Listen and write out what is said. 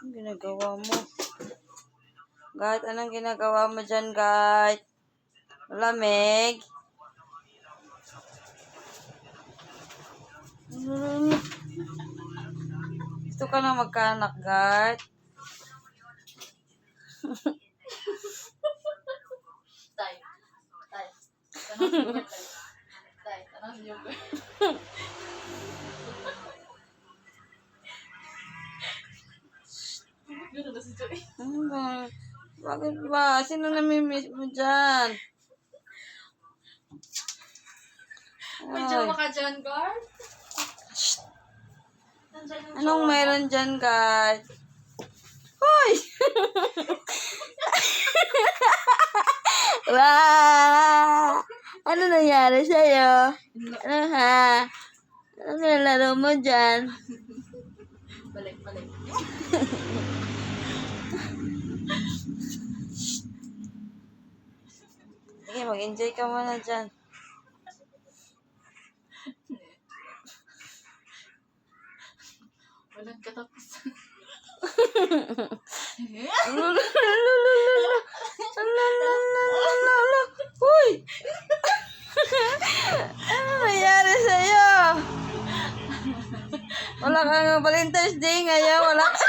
Anong ginagawa mo? Guard, anong ginagawa mo dyan, guard? Malamig? Gusto ka na magkaanak, guard? Tay. Tanong si Yogurt, tay. Tay, tanong si Yogurt. Gano'n na si Joy. Ano ba? Bakit ba? Sino namimiss mo dyan? May jowa ka dyan, guard? Anong meron dyan, guard? Hoy! Wow! Ano nangyari sa'yo? Ano ha? Ano nilalaro mo dyan? Balik. Sige, mag-enjoy ka muna dyan. Walang katapusan. Uy! Ano nangyari sa'yo? Wala kang Valentine's Day ngayon. Wala ka.